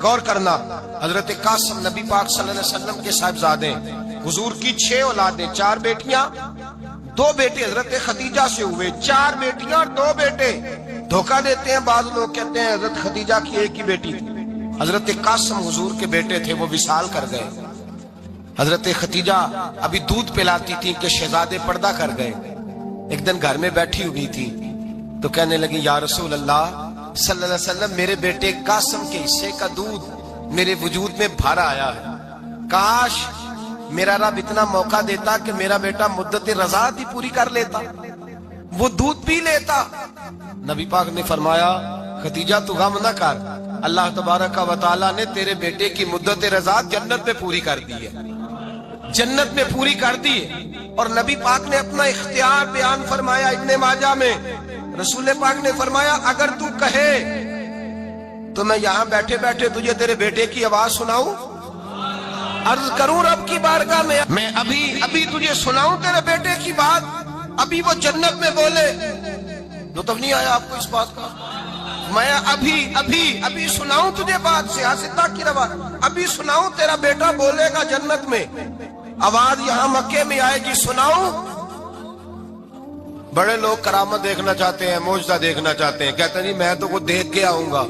غور کرنا۔ حضرت قاسم نبی پاک صلی اللہ علیہ وسلم کے صاحبزادے، حضور کی 6 اولادیں، 4 بیٹیاں 2 بیٹے حضرت خدیجہ سے ہوئے، 4 بیٹیاں اور 2 بیٹے۔ دھوکہ دیتے ہیں بعض لوگ، کہتے ہیں حضرت خدیجہ کی ایک ہی بیٹی تھی۔ حضرت قاسم حضور کے بیٹے تھے، وہ وصال کر گئے۔ حضرت خدیجہ ابھی دودھ پلاتی تھی کہ شہزادے پردہ کر گئے۔ ایک دن گھر میں بیٹھی ہوئی تھی تو کہنے لگی یا رسول اللہ صلی اللہ علیہ وسلم میرے بیٹے قاسم کے حصے کا دودھ میرے وجود میں بھر آیا ہے، کاش میرا رب اتنا موقع دیتا کہ میرا بیٹا مدت رضاعت ہی پوری کر لیتا، وہ دودھ پی لیتا۔ نبی پاک نے فرمایا خدیجہ تو غم نہ کر، اللہ تبارک و تعالیٰ نے تیرے بیٹے کی مدت رضاعت جنت میں پوری کر دی ہے، جنت میں پوری کر دی ہے۔ اور نبی پاک نے اپنا اختیار بیان فرمایا ابن ماجہ میں، رسول پاک نے فرمایا اگر تو کہے تو میں یہاں بیٹھے بیٹھے تجھے تیرے بیٹے کی آواز سناؤں، عرض کروں رب کی بارگاہ میں ابھی تجھے سناؤں تیرے بیٹے کی بات، ابھی وہ جنت میں بولے۔ لطف نہیں آیا آپ کو اس بات کا؟ میں ابھی سناؤں تجھے بات، سیاستہ کی روایت، ابھی سناؤں تیرا بیٹا بولے گا جنت میں، آواز یہاں مکے میں آئے گی، سناؤں؟ بڑے لوگ کرامت دیکھنا چاہتے ہیں، معجزہ دیکھنا چاہتے ہیں، کہتے ہیں جی میں تو وہ دیکھ کے آؤں گا۔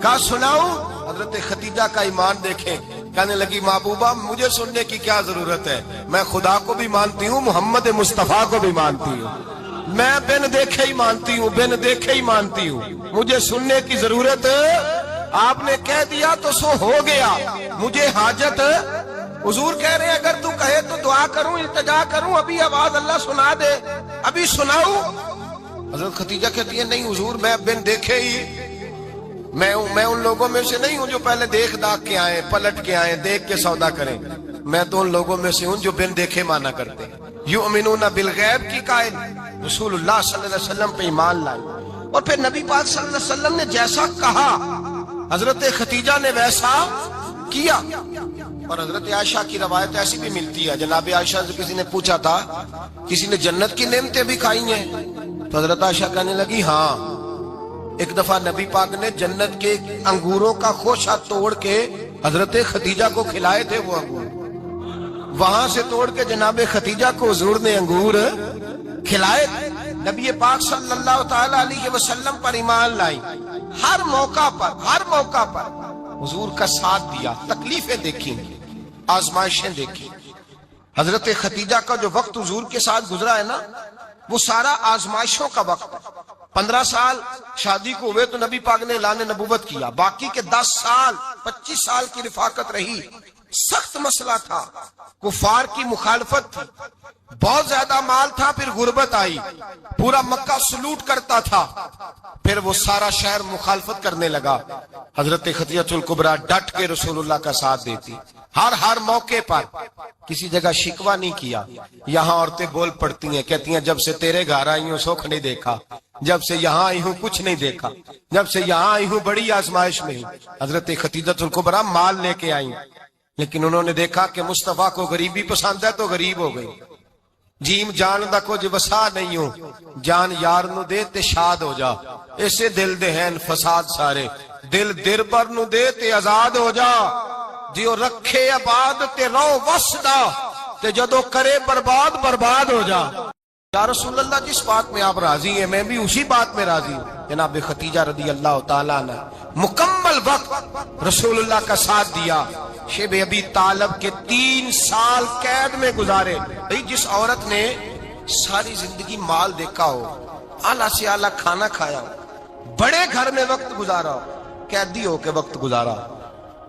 کہا سناؤں؟ حضرت خدیجہ کا ایمان دیکھیں، کہنے لگی محبوبہ مجھے سننے کی کیا ضرورت ہے، میں خدا کو بھی مانتی ہوں، محمد مصطفیٰ کو بھی مانتی ہوں، میں بن دیکھے ہی مانتی ہوں، بن دیکھے ہی مانتی ہوں، مجھے سننے کی ضرورت آپ نے کہہ دیا تو سو ہو گیا، مجھے حاجت۔ حضور کہہ رہے ہیں اگر تو کہے تو دعا کروں، التجا کروں، ابھی آواز اللہ سنا دے، ابھی سناؤں؟ حضرت خدیجہ کہتی ہے نہیں حضور میں بن دیکھے ہی، میں ان لوگوں میں سے نہیں ہوں جو پہلے دیکھ داکھ کے آئے، پلٹ کے آئے، دیکھ کے سودا کریں، میں تو ان لوگوں میں سے ہوں جو بن دیکھے مانا کرتے ہیں۔ یؤمنون بالغیب کی قائل رسول اللہ صلی اللہ علیہ وسلم پہ ایمان لائے، اور پھر نبی پاک صلی اللہ علیہ وسلم نے جیسا کہا حضرت خدیجہ نے ویسا کیا۔ اور حضرت عائشہ کی روایت ایسی بھی ملتی ہے، جناب عائشہ سے کسی نے پوچھا تھا کسی نے جنت کی نعمتیں بھی کھائی ہیں؟ تو حضرت عائشہ کہنے لگی ہاں، ایک دفعہ نبی پاک نے جنت کے انگوروں کا خوشہ توڑ کے حضرت خدیجہ کو کھلائے تھے، وہ انگور وہاں سے توڑ کے جناب خدیجہ کو حضور نے انگور کھلائے۔ نبی پاک صلی اللہ تعالی علیہ وسلم پر ایمان لائی، ہر موقع پر حضور کا ساتھ دیا، تکلیفیں دیکھی، آزمائشیں دیکھی۔ حضرت خدیجہ کا جو وقت حضور کے ساتھ گزرا ہے نا، وہ سارا آزمائشوں کا وقت۔ 15 سال شادی کو ہوئے تو نبی پاک نے اعلان نبوت کیا، باقی کے 10 سال 25 سال کی رفاقت رہی، سخت مسئلہ تھا، کفار کی مخالفت تھی، بہت زیادہ مال تھا، پھر غربت آئی، پورا مکہ سلوٹ کرتا تھا، پھر وہ سارا شہر مخالفت کرنے لگا۔ حضرت خدیجہ الکبریٰ ڈٹ کے رسول اللہ کا ساتھ دیتی، ہر موقع پر کسی جگہ شکوہ نہیں کیا۔ یہاں عورتیں بول پڑتی ہیں، کہتی ہیں جب سے تیرے گھر آئی ہوں سکھ نہیں دیکھا، جب سے یہاں آئی ہوں کچھ نہیں دیکھا، جب سے یہاں آئی ہوں بڑی آزمائش میں ہوں۔ حضرت خدیجہ الکبریٰ مال لے کے آئی، لیکن انہوں نے دیکھا کہ مصطفیٰ کو غریبی پسند ہے تو غریب ہو گئی۔ جیم جان دا کچھ وسا نہیں ہو، جان یار نو دے تے شاد ہو جا، ایسے دل دے ہیں فساد سارے، دل دربر نو دے تے آزاد ہو جا، جیو رکھے آباد تے رو وسدا تے جدو کرے برباد برباد ہو جا۔ یا رسول اللہ جس بات میں آپ راضی ہیں میں بھی اسی بات میں راضی ہوں۔ جناب خدیجہ رضی اللہ تعالیٰ عنہ مکمل وقت رسول اللہ کا ساتھ دیا۔ شیب ابی طالب کے 3 سال قید میں گزارے۔ جس عورت نے ساری زندگی مال دیکھا ہو، اعلیٰ سے اعلیٰ کھانا کھایا ہو، بڑے گھر میں وقت گزارا ہو، قیدی ہو کے وقت گزارا،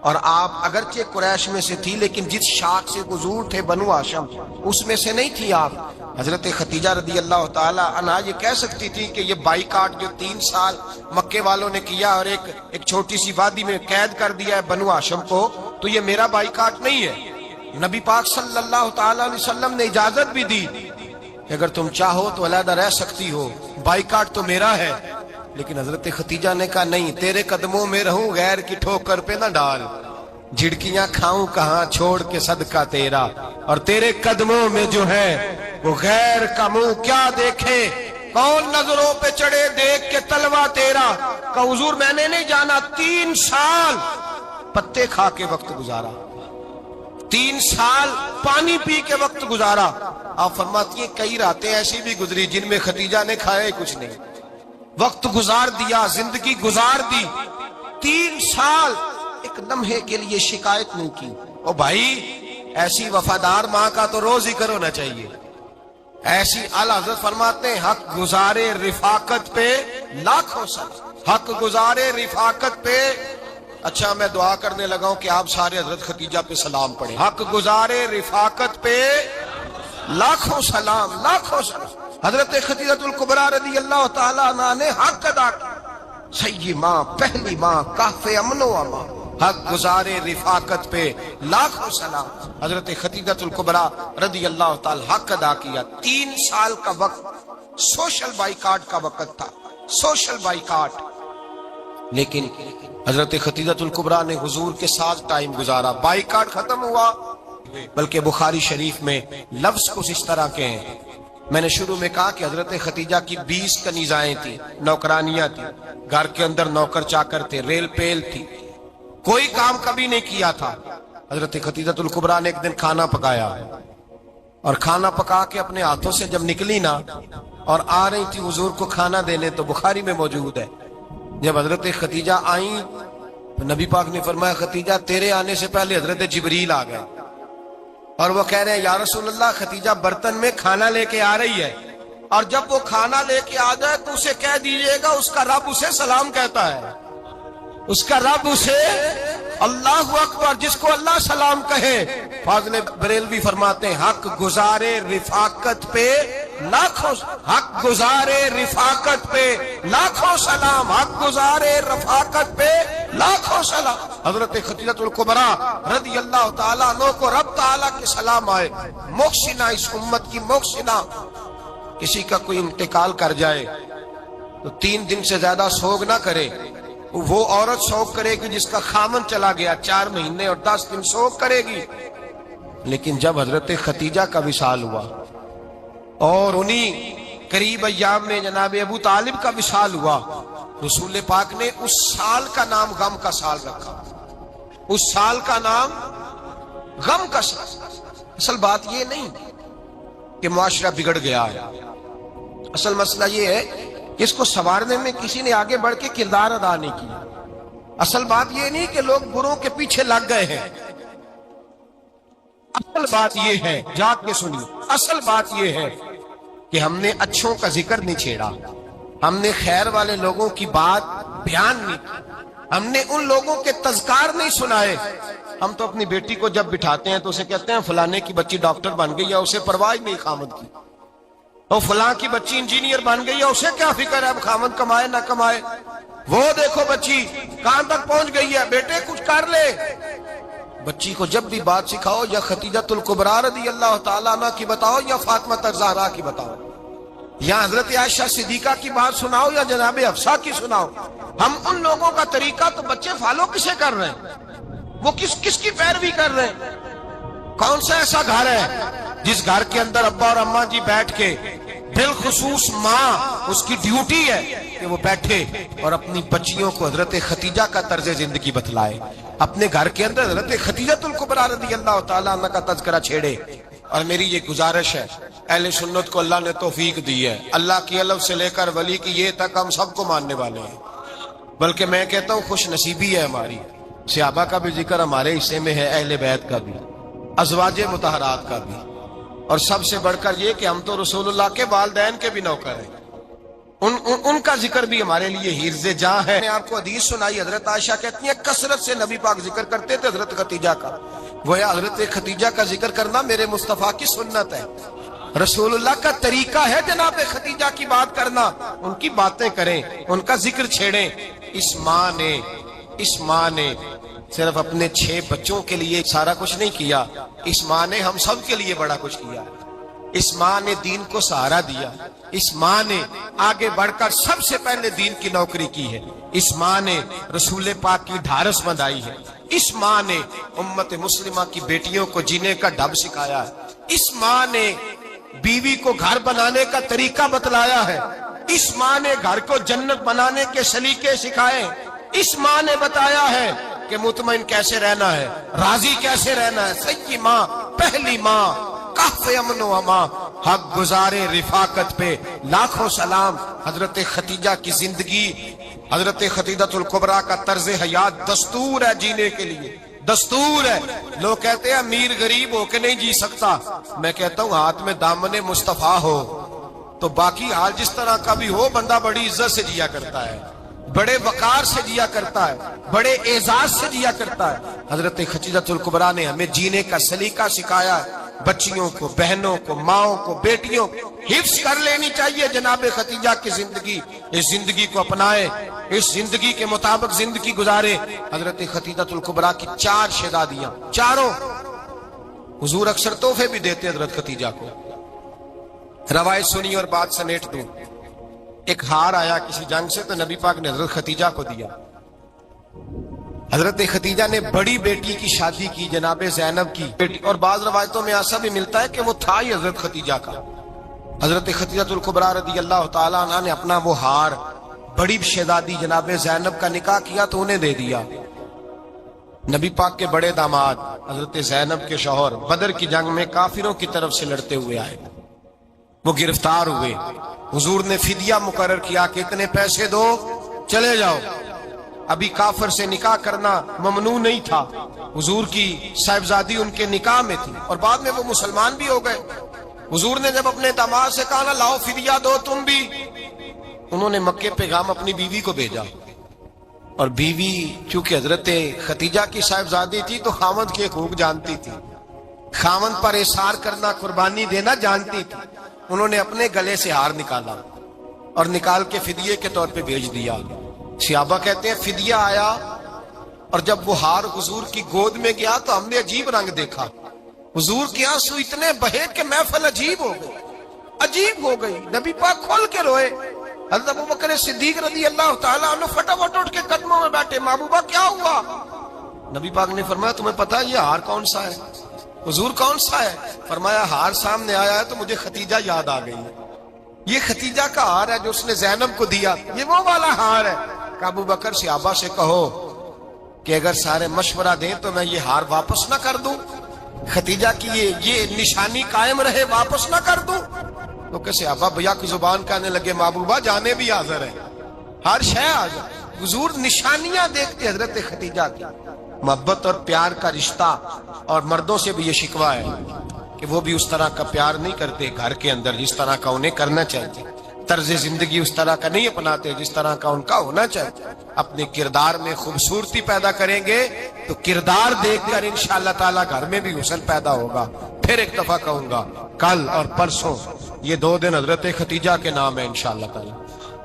اور آپ اگرچہ قریش میں سے تھی لیکن جس شاخ سے حضور تھے بنو ہاشم اس میں سے نہیں تھی آپ۔ حضرت خدیجہ رضی اللہ تعالی عنہا یہ کہہ سکتی تھی کہ یہ بائیکاٹ جو 3 سال مکے والوں نے کیا اور ایک چھوٹی سی وادی میں قید کر دیا ہے بنو ہاشم کو، تو یہ میرا بائیکاٹ نہیں ہے۔ نبی پاک صلی اللہ تعالی علیہ وسلم نے اجازت بھی دی کہ اگر تم چاہو تو علیحدہ رہ سکتی ہو، بائیکاٹ تو میرا ہے۔ لیکن حضرت خدیجہ نے کہا نہیں، تیرے قدموں میں رہوں، غیر کی ٹھوکر پہ نہ ڈال، جھڑکیاں کھاؤں کہاں چھوڑ کے صدقہ تیرا، اور تیرے قدموں میں جو ہے وہ غیر کا منہ کیا دیکھے، کون نظروں پہ چڑھے دیکھ کے تلوا تیرا۔ کہ حضور میں نے نہیں جانا، 3 سال پتے کھا کے وقت گزارا، 3 سال پانی پی کے وقت گزارا۔ آپ فرماتی ہیں کئی راتیں ایسی بھی گزری جن میں خدیجہ نے کھایا کچھ نہیں، وقت گزار دیا، زندگی گزار دی۔ 3 سال ایک لمحے کے لیے شکایت نہیں کی۔ او بھائی، ایسی وفادار ماں کا تو روز ذکر ہونا چاہیے۔ ایسی اعلیٰ حضرت فرماتے ہیں حق گزارے رفاقت پہ لاکھوں سلام، حق گزارے رفاقت پہ۔ اچھا میں دعا کرنے لگا ہوں کہ آپ سارے حضرت خدیجہ پہ سلام پڑھیں۔ حق گزارے رفاقت پہ لاکھوں سلام، لاکھوں سلام۔ حضرت خدیجہ الکبریٰ رضی اللہ تعالیٰ عنہ نے حق ادا کیا۔ سیدی ماں، پہلی ماں، کہف امن و امان، حق گزارے رفاقت پہ لاکھوں سلام۔ حضرت خدیجہ الکبریٰ رضی اللہ تعالی حق ادا کیا۔ 3 سال کا وقت سوشل بائیکاٹ کا وقت تھا، سوشل بائیکاٹ۔ لیکن حضرت خدیجہ الکبریٰ نے حضور کے ساتھ ٹائم گزارا، بائیکاٹ ختم ہوا۔ بلکہ بخاری شریف میں لفظ کچھ اس طرح کے ہیں، میں نے شروع میں کہا کہ حضرت خدیجہ کی 20 کنیزائیں تھیں، نوکرانیاں تھیں، گھر کے اندر نوکر چاکر تھے، ریل پیل تھی، کوئی کام کبھی نہیں کیا تھا۔ حضرت خدیجہ الکبریٰ نے ایک دن کھانا پکایا، اور کھانا پکا کے اپنے ہاتھوں سے جب نکلی نا اور آ رہی تھی حضور کو کھانا دینے، تو بخاری میں موجود ہے جب حضرت خدیجہ آئیں تو نبی پاک نے فرمایا خدیجہ تیرے آنے سے پہلے حضرت جبریل آ گئے، اور وہ کہہ رہے ہیں یا رسول اللہ خدیجہ برتن میں کھانا لے کے آ رہی ہے، اور جب وہ کھانا لے کے آ جائے تو اسے کہہ دیجئے گا اس کا رب اسے سلام کہتا ہے، اس کا رب اسے اللہ اکبر، جس کو اللہ سلام کہے۔ فاضل بریلوی فرماتے ہیں حق گزارے رفاقت پہ لاکھوں، حق گزارے رفاقت پہ لاکھوں سلام، حق گزارے رفاقت پہ لاکھوں سلام۔ حضرت خدیجہ الکبریٰ رضی اللہ تعالیٰ عنہ کو رب تعالیٰ کے سلام آئے، محسنہ، اس امت کی محسنہ۔ کسی کا کوئی انتقال کر جائے تو 3 دن سے زیادہ سوگ نہ کرے، وہ عورت سوگ کرے گی جس کا خامن چلا گیا، 4 مہینے اور 10 دن سوگ کرے گی۔ لیکن جب حضرت خدیجہ کا وصال ہوا اور انہی قریب ایام میں جناب ابو طالب کا وصال ہوا، رسول پاک نے اس سال کا نام غم کا سال رکھا، اس سال کا نام غم کا سال۔ اصل بات یہ نہیں کہ معاشرہ بگڑ گیا ہے، اصل مسئلہ یہ ہے کہ اس کو سنوارنے میں کسی نے آگے بڑھ کے کردار ادا نہیں کیا۔ اصل بات یہ نہیں کہ لوگ بروں کے پیچھے لگ گئے ہیں، اصل بات یہ ہے، جاگ کے سنیے، اصل بات یہ ہے کہ ہم نے اچھوں کا ذکر نہیں چھیڑا، ہم نے خیر والے لوگوں کی بات بیان نہیں کی، ہم نے ان لوگوں کے تذکار نہیں سنائے۔ ہم تو اپنی بیٹی کو جب بٹھاتے ہیں تو اسے کہتے ہیں فلانے کی بچی ڈاکٹر بن گئی ہے، اسے پرواہ نہیں خامد کی، اور فلاں کی بچی انجینئر بن گئی ہے، اسے کیا فکر ہے اب خامد کمائے نہ کمائے، وہ دیکھو بچی کہاں تک پہنچ گئی ہے، بیٹے کچھ کر لے۔ بچی کو جب بھی بات سکھاؤ یا خدیجہ الکبریٰ رضی اللہ تعالیٰ عنہ کی بتاؤ یا فاطمہ الزہرا کی بتاؤ، یا حضرت عائشہ صدیقہ کی بات سناؤ یا جناب حفصہ کی سناؤ۔ ہم ان لوگوں کا طریقہ تو بچے فالو کسے کر رہے ہیں، وہ کس کی پیروی کر رہے ہیں؟ کون سا ایسا گھر ہے جس گھر کے اندر ابا اور اماں جی بیٹھ کے، بالخصوص ماں، اس کی ڈیوٹی ہے کہ وہ بیٹھے اور اپنی بچیوں کو حضرت خدیجہ کا طرز زندگی بتلائے، اپنے گھر کے اندر حضرت خدیجہ الکبریٰ رضی اللہ تعالیٰ عنہ کا تذکرہ چھیڑے۔ اور میری یہ گزارش ہے اہل سنت کو اللہ نے توفیق دی ہے، اللہ کی الف سے لے کر ولی کی یہ تک ہم سب کو ماننے والے ہیں، بلکہ میں کہتا ہوں خوش نصیبی ہے ہماری، صحابہ کا بھی ذکر ہمارے حصے میں ہے، اہل بیت کا بھی، ازواج مطہرات کا بھی، اور سب سے بڑھ کر یہ کہ ہم تو رسول اللہ کے والدین کے بھی نوکر ہیں، ان کا ذکر بھی ہمارے لیے حرز جاں ہے۔ میں نے آپ کو حدیث سنائی، حضرت عائشہ کہتی ہیں کثرت سے نبی پاک ذکر کرتے تھے حضرت خدیجہ کا، گویا حضرت خدیجہ کا ذکر کرنا میرے مصطفیٰ کی سنت ہے، رسول اللہ کا طریقہ ہے جناب خدیجہ کی بات کرنا، ان کی باتیں کریں، ان کا ذکر چھیڑیں۔ اس ماں نے صرف اپنے 6 بچوں کے لیے سارا کچھ نہیں کیا، اس ماں نے ہم سب کے لیے بڑا کچھ کیا، اس ماں نے دین کو سہارا دیا، اس ماں نے آگے بڑھ کر سب سے پہلے دین کی نوکری کی ہے، اس ماں نے رسول پاک کی ڈھارس بندھائی ہے، اس ماں نے امت مسلمہ کی بیٹیوں کو جینے کا ڈھب سکھایا ہے، اس ماں نے بیوی کو گھر بنانے کا طریقہ بتلایا ہے، اس ماں نے گھر کو جنت بنانے کے سلیقے سکھائے، اس ماں نے بتایا ہے کہ مطمئن کیسے رہنا ہے، راضی کیسے رہنا ہے۔ سچی ماں، پہلی ماں، کہف امن و امان، حق گزارے رفاقت پہ لاکھوں سلام۔ حضرت خدیجہ کی زندگی، حضرت خدیجہ الکبریٰ کا طرز حیات دستور ہے جینے کے لیے، دستور ہے۔ لوگ کہتے ہیں امیر غریب ہو کے نہیں جی سکتا، میں کہتا ہوں ہاتھ میں دامن مصطفیٰ ہو تو باقی حال جس طرح کا بھی ہو بندہ بڑی عزت سے جیا کرتا ہے، بڑے وقار سے جیا کرتا ہے، بڑے اعزاز سے جیا کرتا ہے۔ حضرت خدیجہ الکبریٰ نے ہمیں جینے کا سلیقہ سکھایا ہے، بچیوں کو، بہنوں کو، ماؤں کو، بیٹیوں کو حفظ کر لینی چاہیے جناب خدیجہ کی زندگی، اس زندگی کو اپنائے، اس زندگی کے مطابق زندگی گزارے۔ حضرت خدیجہ الکبریٰ کی 4 شہزادیاں، چاروں حضور اکثر تحفے بھی دیتے حضرت خدیجہ کو۔ روایت سنی اور بات سمیٹ دوں، ایک ہار آیا کسی جنگ سے تو نبی پاک نے حضرت خدیجہ کو دیا۔ حضرت خدیجہ نے بڑی بیٹی کی شادی کی جناب زینب کی بیٹی، اور بعض روایتوں میں ایسا بھی ملتا ہے کہ وہ تھا ہی حضرت خدیجہ کا۔ حضرت خدیجہ الکبریٰ رضی اللہ تعالیٰ عنہ نے اپنا وہ ہار بڑی شہزادی جناب زینب کا نکاح کیا تو انہیں دے دیا۔ نبی پاک کے بڑے داماد حضرت زینب کے شوہر بدر کی جنگ میں کافروں کی طرف سے لڑتے ہوئے آئے، وہ گرفتار ہوئے، حضور نے فدیہ مقرر کیا کہ اتنے پیسے دو چلے جاؤ۔ ابھی کافر سے نکاح کرنا ممنوع نہیں تھا، حضور کی صاحبزادی ان کے نکاح میں تھی اور بعد میں وہ مسلمان بھی ہو گئے۔ حضور نے جب اپنے داماد سے کہا نا لاؤ فدیہ دو تم بھی، انہوں نے مکے پیغام اپنی بیوی کو بھیجا، اور بیوی چونکہ حضرت خدیجہ کی صاحبزادی تھی تو خاوند کے حقوق جانتی تھی، خاوند پر احسار کرنا، قربانی دینا جانتی تھی۔ انہوں نے اپنے گلے سے ہار نکالا اور نکال کے فدیے کے طور پہ بھیج دیا۔ صحابہ کہتے ہیں فدیہ آیا اور جب وہ ہار حضور کی گود میں گیا تو ہم نے عجیب رنگ دیکھا، حضور کے آنسو اتنے بہے کہ محفل عجیب ہو گئی، عجیب ہو گئی، نبی پاک کھول کے روئے۔ حضرت ابوبکر صدیق رضی اللہ تعالیٰ عنہ فٹافٹ اٹھ کے قدموں میں بیٹھے، محبوبہ کیا ہوا؟ نبی پاک نے فرمایا تمہیں پتا یہ ہار کون سا ہے؟ حضور کون سا ہے؟ فرمایا ہار سامنے آیا ہے تو مجھے خدیجہ یاد آ گئی، یہ خدیجہ کا ہار ہے جو اس نے زینب کو دیا، یہ وہ والا ہار ہے۔ کہ ابو بکر صحابہ سے کہو کہ اگر سارے مشورہ دیں تو میں یہ ہار واپس نہ کر دوں، خدیجہ کی یہ نشانی قائم رہے، واپس نہ کر دوں؟ تو کہ صحابہ بھیا کی زبان کہنے لگے محبوبہ جانے بھی حاضر ہے، ہر شے حاضر۔ حضور نشانیاں دیکھتے حضرت خدیجہ کی، محبت اور پیار کا رشتہ، اور مردوں سے بھی یہ شکوہ ہے کہ وہ بھی اس طرح کا پیار نہیں کرتے گھر کے اندر جس طرح کا انہیں کرنا چاہیے، طرز زندگی اس طرح کا نہیں اپناتے جس طرح کا ان کا ہونا چاہیے۔ اپنے کردار میں خوبصورتی پیدا کریں گے تو کردار دیکھ کر انشاءاللہ تعالی گھر میں بھی حسن پیدا ہوگا۔ پھر ایک دفعہ کہوں گا، کل اور پرسوں یہ 2 دن حضرت خدیجہ کے نام ہے انشاءاللہ تعالی،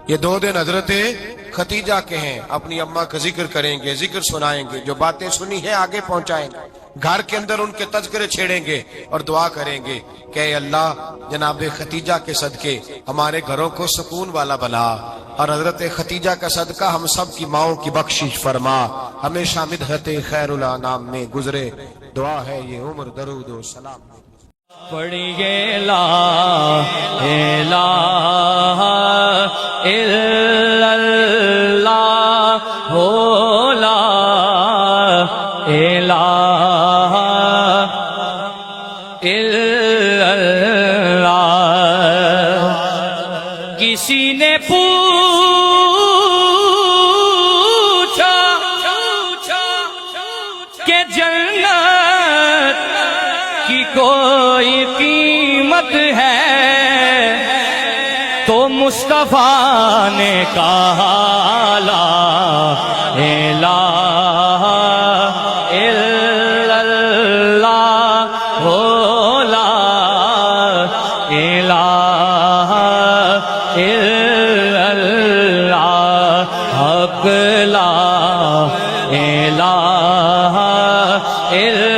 یہ 2 دن حضرت خدیجہ کے ہیں۔ اپنی اماں کا ذکر کریں گے، ذکر سنائیں گے، جو باتیں سنی ہے آگے پہنچائیں گے، گھر کے اندر ان کے تذکرے چھیڑیں گے اور دعا کریں گے کہ اے اللہ جناب خدیجہ کے صدقے ہمارے گھروں کو سکون والا بنا، اور حضرت خدیجہ کا صدقہ ہم سب کی ماؤں کی بخشش فرما، ہمیشہ مدحت خیر الانام میں گزرے۔ دعا ہے یہ عمر درود و سلام پڑھیے لا الہ الا اللہ ہو لا الہ الا اللہ کسی نے پوچھا کہ جنت کی کوئی قیمت ہے تو مصطفیٰ نے کہا لا الہ الا اللہ لا الہ الا اللہ حق لا الہ الا